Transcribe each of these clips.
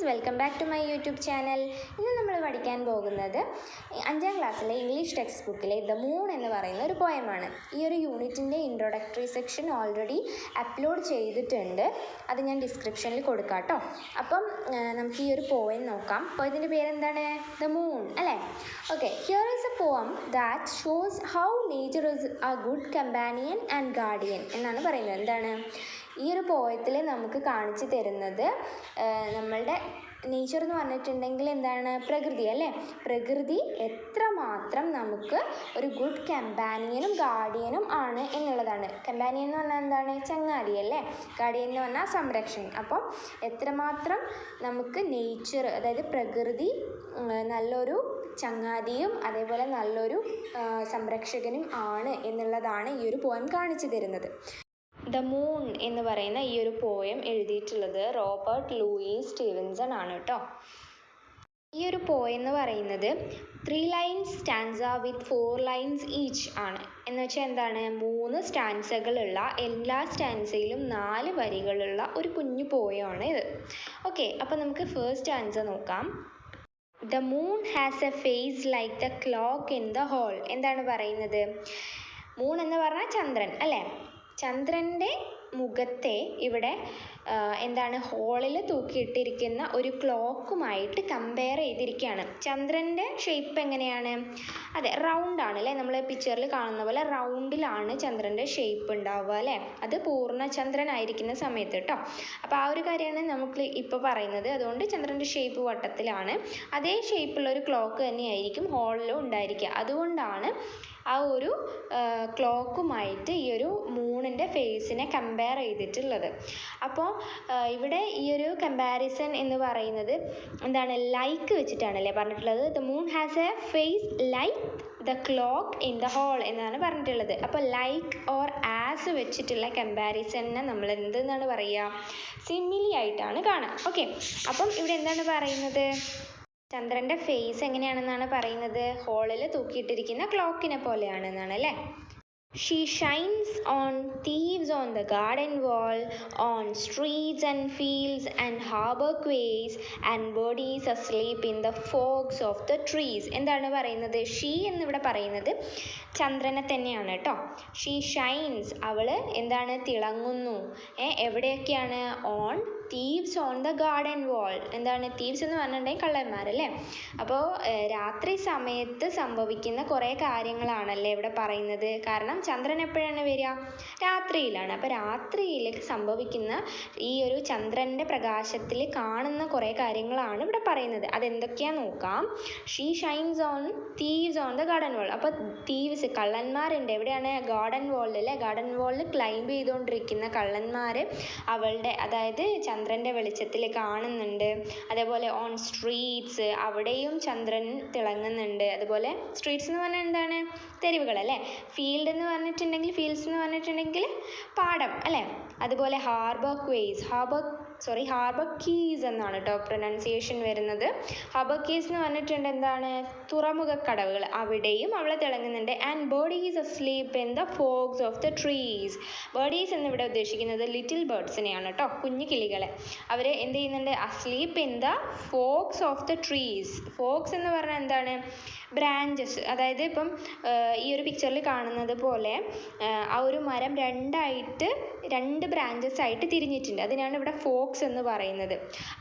Welcome back to my YouTube channel. ഇന്ന് നമ്മൾ പഠിക്കാൻ പോകുന്നത് 5ാം ക്ലാസ്സിലെ ഇംഗ്ലീഷ് ടെക്സ്റ്റ് ബുക്കിലെ ദ മൂൺ എന്ന് പറയുന്ന ഒരു പോയമാണ്. ഈ ഒരു യൂണിറ്റിൻ്റെ ഇൻട്രൊഡക്ടറി സെക്ഷൻ ഓൾറെഡി അപ്ലോഡ് ചെയ്തിട്ടുണ്ട്. അത് ഞാൻ ഡിസ്ക്രിപ്ഷനിൽ കൊടുക്കാം കേട്ടോ. അപ്പം നമുക്ക് ഈ ഒരു പോയം നോക്കാം. പോയത്തിൻ്റെ പേരെന്താണ്? ദ മൂൺ അല്ലേ? Okay, here is A poem that shows how nature is A good companion and guardian എന്നാണ് പറയുന്നത്. എന്താണ് ഈ ഒരു പോയത്തിൽ നമുക്ക് കാണിച്ചു തരുന്നത്? നമ്മളുടെ നേച്ചർ എന്ന് പറഞ്ഞിട്ടുണ്ടെങ്കിൽ എന്താണ്? പ്രകൃതി അല്ലേ? പ്രകൃതി എത്രമാത്രം നമുക്ക് ഒരു ഗുഡ് കമ്പാനിയനും ഗാർഡിയനും ആണ് എന്നുള്ളതാണ്. കമ്പാനിയൻ എന്ന് പറഞ്ഞാൽ എന്താണ്? ചങ്ങാതി അല്ലേ? ഗാർഡിയൻ എന്ന് പറഞ്ഞാൽ സംരക്ഷകൻ. അപ്പം എത്രമാത്രം നമുക്ക് നേച്ചർ, അതായത് പ്രകൃതി നല്ലൊരു ചങ്ങാതിയും അതേപോലെ നല്ലൊരു സംരക്ഷകനും ആണ് എന്നുള്ളതാണ് ഈ ഒരു പോയം കാണിച്ചു തരുന്നത്. ദ മൂൺ എന്ന് പറയുന്ന ഈ ഒരു പോയം എഴുതിയിട്ടുള്ളത് റോബർട്ട് ലൂയിസ് സ്റ്റീവൻസൺ ആണ് കേട്ടോ. ഈ ഒരു പോയം എന്ന് പറയുന്നത് 3 lines സ്റ്റാൻസ വിത്ത് 4 lines ഈച്ച് ആണ്. എന്ന് വെച്ചാൽ എന്താണ്? 3 സ്റ്റാൻസകളുള്ള, എല്ലാ സ്റ്റാൻസയിലും 4 വരികളുള്ള ഒരു കുഞ്ഞു പോയമാണ് ഇത്. ഓക്കെ, അപ്പോൾ നമുക്ക് ഫസ്റ്റ് സ്റ്റാൻസ നോക്കാം. The moon has a face like the clock in the hall. എന്താണ് പറയുന്നത്? മൂൺ എന്ന് പറഞ്ഞാൽ ചന്ദ്രൻ അല്ലേ? ചന്ദ്രൻ്റെ മുഖത്തെ ഇവിടെ എന്താണ് ഹോളിൽ തൂക്കിയിട്ടിരിക്കുന്ന ഒരു ക്ലോക്കുമായിട്ട് കമ്പയർ ചെയ്തിരിക്കുകയാണ്. ചന്ദ്രൻ്റെ ഷേപ്പ് എങ്ങനെയാണ്? അതെ, റൗണ്ടാണ് അല്ലേ? നമ്മൾ പിക്ചറിൽ കാണുന്ന പോലെ റൗണ്ടിലാണ് ചന്ദ്രൻ്റെ ഷേപ്പ് ഉണ്ടാവുക അല്ലേ? അത് പൂർണ്ണചന്ദ്രനായിരിക്കുന്ന സമയത്ത് കേട്ടോ. അപ്പോൾ ആ ഒരു കാര്യമാണ് നമുക്ക് ഇപ്പോൾ പറയുന്നത്. അതുകൊണ്ട് ചന്ദ്രൻ്റെ ഷേപ്പ് വട്ടത്തിലാണ്. അതേ ഷേപ്പുള്ള ഒരു ക്ലോക്ക് തന്നെയായിരിക്കും ഹോളിലും ഉണ്ടായിരിക്കുക. അതുകൊണ്ടാണ് ആ ഒരു ക്ലോക്കുമായിട്ട് ഈ ഒരു മൂണിൻ്റെ ഫേസിനെ കമ്പയർ ചെയ്തിട്ടുള്ളത്. അപ്പോൾ ഇവിടെ ഈ ഒരു കമ്പാരിസൺ എന്ന് പറയുന്നത് എന്താണ്? ലൈക്ക് വെച്ചിട്ടാണല്ലേ പറഞ്ഞിട്ടുള്ളത്. The moon has a face like the clock in the hall എന്നാണ് പറഞ്ഞിട്ടുള്ളത്. അപ്പോൾ ലൈക്ക് ഓർ ആസ് വെച്ചിട്ടുള്ള കമ്പാരിസണിനെ നമ്മൾ എന്തെന്നാണ് പറയുക? സിമിലി ആയിട്ടാണ് കാണുക. ഓക്കെ, അപ്പം ഇവിടെ എന്താണ് പറയുന്നത്? ചന്ദ്രൻ്റെ ഫേസ് എങ്ങനെയാണെന്നാണ് പറയുന്നത്? ഹോളിൽ തൂക്കിയിട്ടിരിക്കുന്ന ക്ലോക്കിനെ പോലെയാണെന്നാണ് അല്ലേ? She shines on thieves on the garden wall, on streets and fields and harbor quays and birdies asleep in the fogs of the trees. എന്താണ് പറയുന്നത്? ഷീ എന്നിവിടെ പറയുന്നത് ചന്ദ്രനെ തന്നെയാണ് കേട്ടോ. ഷീ ഷൈൻസ്, അവൾ എന്താണ്? തിളങ്ങുന്നു. എവിടെയൊക്കെയാണ്? On thieves on the garden വാൾ. എന്താണ് തീവ്സ് എന്ന് പറഞ്ഞിട്ടുണ്ടെങ്കിൽ കള്ളന്മാരല്ലേ? അപ്പോൾ രാത്രി സമയത്ത് സംഭവിക്കുന്ന കുറേ കാര്യങ്ങളാണല്ലേ ഇവിടെ പറയുന്നത്. കാരണം ചന്ദ്രൻ എപ്പോഴാണ് വരിക? രാത്രിയിലാണ്. അപ്പോൾ രാത്രിയിൽ സംഭവിക്കുന്ന ഈ ഒരു ചന്ദ്രൻ്റെ പ്രകാശത്തിൽ കാണുന്ന കുറേ കാര്യങ്ങളാണ് ഇവിടെ പറയുന്നത്. അതെന്തൊക്കെയാണെന്ന് നോക്കാം. She shines on thieves on the garden വാൾ. അപ്പോൾ തീവ്സ് കള്ളന്മാരുണ്ട്. എവിടെയാണ്? ഗാർഡൻ വാളിൽ അല്ലേ? ഗാർഡൻ വാളിൽ ക്ലൈംബ് ചെയ്തുകൊണ്ടിരിക്കുന്ന കള്ളന്മാർ അവളുടെ, അതായത് ചന്ദ്രൻ്റെ വെളിച്ചത്തിൽ കാണുന്നുണ്ട്. അതേപോലെ ഓൺ സ്ട്രീറ്റ്സ്, അവിടെയും ചന്ദ്രൻ തിളങ്ങുന്നുണ്ട്. അതുപോലെ സ്ട്രീറ്റ്സ് എന്ന് പറഞ്ഞാൽ എന്താണ്? തെരുവുകളല്ലേ? ഫീൽഡ് എന്ന് പറഞ്ഞിട്ടുണ്ടെങ്കിൽ, ഫീൽഡ്സ് എന്ന് പറഞ്ഞിട്ടുണ്ടെങ്കിൽ പാടം അല്ലേ? അതുപോലെ ഹാർബർ ക്വേസ്, ഹാർബർ കീസ് എന്നാണ് കേട്ടോ പ്രൊനൗൺസിയേഷൻ വരുന്നത്. ഹാർബർ കീസ് എന്ന് പറഞ്ഞിട്ടുണ്ട് എന്താണ്? തുറമുഖ കടവുകൾ, അവിടെയും അവളെ തിളങ്ങുന്നുണ്ട്. And birdies asleep in the fogs of the trees. Birdies എന്നിവിടെ ഉദ്ദേശിക്കുന്നത് ലിറ്റിൽ ബേർഡ്സിനെയാണ് കേട്ടോ, കുഞ്ഞു കിളികളെ. അവർ എന്ത് ചെയ്യുന്നുണ്ട്? Asleep in the fogs of the trees. Fogs എന്ന് പറഞ്ഞാൽ എന്താണ്? ബ്രാഞ്ചസ്. അതായത് ഇപ്പം ഈ ഒരു പിക്ചറിൽ കാണുന്നത് പോലെ ആ ഒരു മരം രണ്ട് ബ്രാഞ്ചസ് ആയിട്ട് തിരിഞ്ഞിട്ടുണ്ട്. അതിനാണ് ഇവിടെ ഫോക്സ് എന്ന് പറയുന്നത്.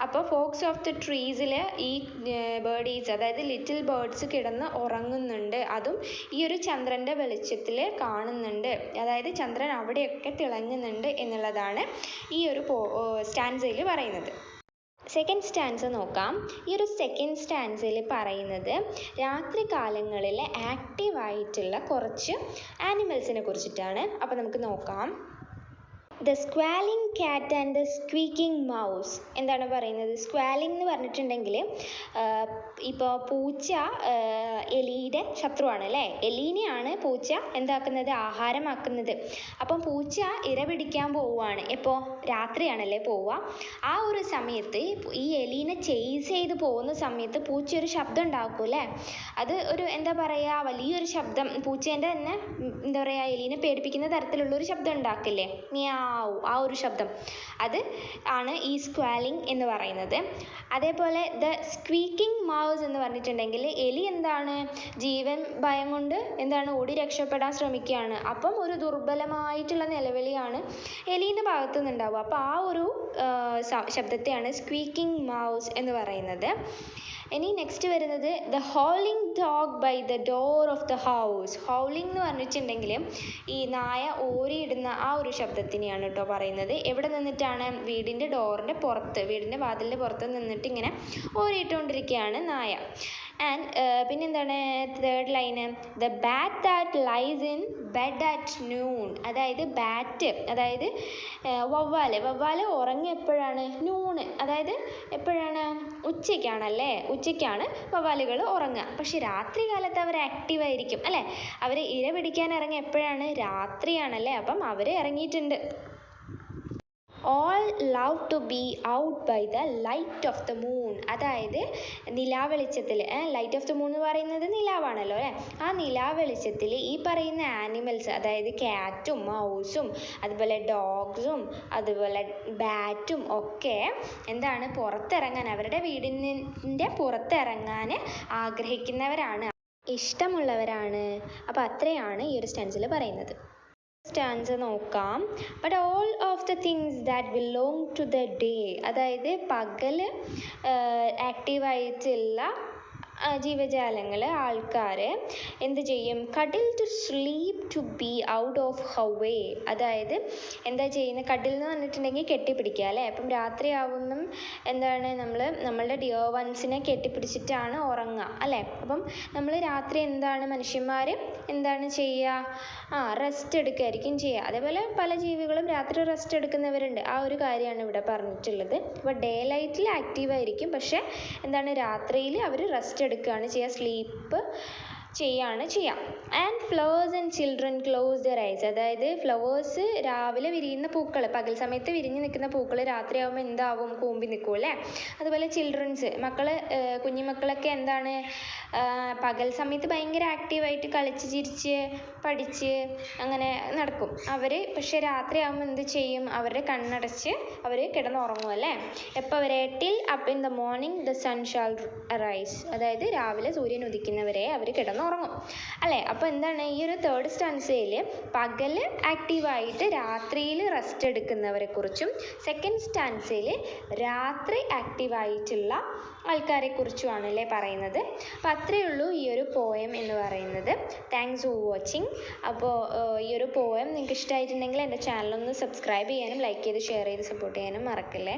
അപ്പോൾ ഫോക്സ് ഓഫ് ദ ട്രീസിൽ ഈ ബേർഡീസ്, അതായത് ലിറ്റിൽ ബേർഡ്സ് കിടന്ന് ഉറങ്ങുന്നുണ്ട്. അതും ഈ ഒരു ചന്ദ്രൻ്റെ വെളിച്ചത്തിൽ കാണുന്നുണ്ട്. അതായത് ചന്ദ്രൻ അവിടെയൊക്കെ തിളങ്ങുന്നുണ്ട് എന്നുള്ളതാണ് ഈ ഒരു സ്റ്റാൻസയിൽ പറയുന്നത്. സെക്കൻഡ് സ്റ്റാൻസ നോക്കാം. ഈ ഒരു സെക്കൻഡ് സ്റ്റാൻസയിൽ പറയുന്നത് രാത്രി കാലങ്ങളിൽ ആക്റ്റീവായിട്ടുള്ള കുറച്ച് ആനിമൽസിനെ കുറിച്ചിട്ടാണ്. അപ്പോൾ നമുക്ക് നോക്കാം. The squalling cat and the squeaking mouse. എന്താണ് പറയുന്നത്? സ്ക്വാലിംഗ് എന്ന് പറഞ്ഞിട്ടുണ്ടെങ്കിൽ ഇപ്പോൾ പൂച്ച എലിയുടെ ശത്രുവാണ് അല്ലേ? എലീനെയാണ് പൂച്ച എന്താക്കുന്നത്? ആഹാരമാക്കുന്നത്. അപ്പം പൂച്ച ഇര പിടിക്കാൻ പോവുകയാണ്. എപ്പോൾ? രാത്രിയാണല്ലേ പോവുക. ആ ഒരു സമയത്ത് ഈ എലീനെ ചേസ് ചെയ്ത് പോകുന്ന സമയത്ത് പൂച്ച ഒരു ശബ്ദം ഉണ്ടാക്കും അല്ലേ? അത് ഒരു എന്താ പറയുക, വലിയൊരു ശബ്ദം, പൂച്ചേൻ്റെ തന്നെ എന്താ പറയുക, എലീനെ പേടിപ്പിക്കുന്ന തരത്തിലുള്ളൊരു ശബ്ദം ഉണ്ടാക്കില്ലേ? മിയാ മാവ്, ആ ഒരു ശബ്ദം, അത് ആണ് ഈ സ്ക്വാലിംഗ് എന്ന് പറയുന്നത്. അതേപോലെ ദ സ്ക്വീക്കിംഗ് മൗസ് എന്ന് പറഞ്ഞിട്ടുണ്ടെങ്കിൽ എലി എന്താണ്, ജീവൻ ഭയം കൊണ്ട് എന്താണ് ഓടി രക്ഷപ്പെടാൻ ശ്രമിക്കുകയാണ്. അപ്പം ഒരു ദുർബലമായിട്ടുള്ള നിലവിളിയാണ് എലീൻ്റെ ഭാഗത്തു നിന്നുണ്ടാവുക. അപ്പോൾ ആ ഒരു ശബ്ദത്തെയാണ് സ്ക്വീക്കിംഗ് മൗസ് എന്ന് പറയുന്നത്. ഇനി നെക്സ്റ്റ് വരുന്നത് the howling dog by the door of the house. Howling എന്ന് പറഞ്ഞിട്ടുണ്ടെങ്കിൽ ഈ നായ ഓരിയിടുന്ന ആ ഒരു ശബ്ദത്തിനെയാണ് കേട്ടോ പറയുന്നത്. എവിടെ നിന്നിട്ടാണ്, വീടിൻ്റെ ഡോറിൻ്റെ പുറത്ത്, വീടിൻ്റെ വാതിലിൻ്റെ പുറത്ത് നിന്നിട്ട് ഇങ്ങനെ ഓരിയിട്ടുകൊണ്ടിരിക്കുകയാണ് നായ. ആൻഡ് പിന്നെന്താണ് third line, the bat that lies in bed at noon. അതായത് ബാറ്റ്, അതായത് വവ്വാല് ഉറങ്ങി എപ്പോഴാണ്, നൂണ്, അതായത് എപ്പോഴാണ്, ഉച്ചയ്ക്കാണല്ലേ, ഉച്ചയ്ക്കാണ് വവ്വാലുകൾ ഉറങ്ങുക. പക്ഷെ രാത്രി കാലത്ത് അവർ ആക്റ്റീവായിരിക്കും അല്ലേ, അവർ ഇര പിടിക്കാൻ ഇറങ്ങി എപ്പോഴാണ്, രാത്രിയാണല്ലേ. അപ്പം അവർ ഇറങ്ങിയിട്ടുണ്ട്. All love to be out by the light of the moon. അതായത് നിലാവെളിച്ചത്തിൽ, ലൈറ്റ് ഓഫ് ദ മൂൺ എന്ന് പറയുന്നത് നിലാവാണല്ലോ അല്ലേ, ആ നിലാവെളിച്ചത്തിൽ ഈ പറയുന്ന ആനിമൽസ്, അതായത് ക്യാറ്റും മൗസും അതുപോലെ ഡോഗ്സും അതുപോലെ ബാറ്റും ഒക്കെ എന്താണ്, പുറത്തിറങ്ങാൻ, അവരുടെ വീടിൻ്റെ പുറത്തിറങ്ങാൻ ആഗ്രഹിക്കുന്നവരാണ്, ഇഷ്ടമുള്ളവരാണ്. അപ്പോൾ അത്രയാണ് ഈ ഒരു സ്റ്റെൻസിൽ പറയുന്നത്. സ്റ്റാൻസ നോക്കാം. But all of the things that belong to the day. അതായത് പകൽ ആക്റ്റീവായിട്ടുള്ള ജീവജാലങ്ങൾ, ആൾക്കാർ എന്ത് ചെയ്യും, cuddle to sleep to be out of ഹവേ. അതായത് എന്താ ചെയ്യുന്നത്, കഡിൽ എന്ന് പറഞ്ഞിട്ടുണ്ടെങ്കിൽ കെട്ടിപ്പിടിക്കുക അല്ലേ. അപ്പം രാത്രിയാവുമ്പം എന്താണ്, നമ്മളുടെ ഡിയർ വൺസിനെ കെട്ടിപ്പിടിച്ചിട്ടാണ് ഉറങ്ങുക അല്ലേ. അപ്പം നമ്മൾ രാത്രി എന്താണ്, മനുഷ്യന്മാർ എന്താണ് ചെയ്യുക, റെസ്റ്റ് എടുക്കുകയായിരിക്കും ചെയ്യുക. അതേപോലെ പല ജീവികളും രാത്രി റെസ്റ്റ് എടുക്കുന്നവരുണ്ട്. ആ ഒരു കാര്യമാണ് ഇവിടെ പറഞ്ഞിട്ടുള്ളത്. ഇപ്പോൾ ഡേ ലൈറ്റിൽ ആക്റ്റീവായിരിക്കും, പക്ഷേ എന്താണ്, രാത്രിയിൽ അവർ റെസ്റ്റ് എടുക്കുകയാണ് ചെയ്യുക, സ്ലീപ്പ് ചെയ്യാണ് ചെയ്യുക. And flowers and children close their eyes. അതായത് ഫ്ലവേഴ്സ് രാവിലെ വിരിയുന്ന പൂക്കൾ, പകൽ സമയത്ത് വിരിഞ്ഞ് നിൽക്കുന്ന പൂക്കൾ രാത്രിയാകുമ്പോൾ എന്താവും, കൂമ്പി നിൽക്കും അല്ലേ. അതുപോലെ ചിൽഡ്രൻസ്, കുഞ്ഞുമക്കളൊക്കെ എന്താണ്, പകൽ സമയത്ത് ഭയങ്കര ആക്റ്റീവായിട്ട് കളിച്ച് ചിരിച്ച് പഠിച്ച് അങ്ങനെ നടക്കും അവർ. പക്ഷേ രാത്രിയാകുമ്പോൾ എന്ത് ചെയ്യും, അവരുടെ കണ്ണടച്ച് അവർ കിടന്നുറങ്ങും അല്ലേ. എപ്പോൾ വരെ, till up in the morning the sun shall arise. അതായത് രാവിലെ സൂര്യൻ ഉദിക്കുന്നവരെ അവർ കിടന്നുറങ്ങും അല്ലേ. അപ്പോൾ എന്താണ്, ഈ ഒരു തേർഡ് സ്റ്റാൻസയിൽ പകൽ ആക്റ്റീവായിട്ട് രാത്രിയിൽ റെസ്റ്റ് എടുക്കുന്നവരെ കുറിച്ചും, സെക്കൻഡ് സ്റ്റാൻസയിൽ രാത്രി ആക്റ്റീവായിട്ടുള്ള ആൾക്കാരെ കുറിച്ചുമാണ് അല്ലേ പറയുന്നത്. അപ്പോൾ അത്രയേ ഉള്ളൂ ഈ ഒരു പോയം എന്ന് പറയുന്നത്. Thanks for watching. അപ്പോൾ ഈ ഒരു പോയം നിങ്ങൾക്ക് ഇഷ്ടമായിട്ടുണ്ടെങ്കിൽ എൻ്റെ ചാനലൊന്ന് സബ്സ്ക്രൈബ് ചെയ്യാനും ലൈക്ക് ചെയ്ത് ഷെയർ ചെയ്ത് സപ്പോർട്ട് ചെയ്യാനും മറക്കല്ലേ.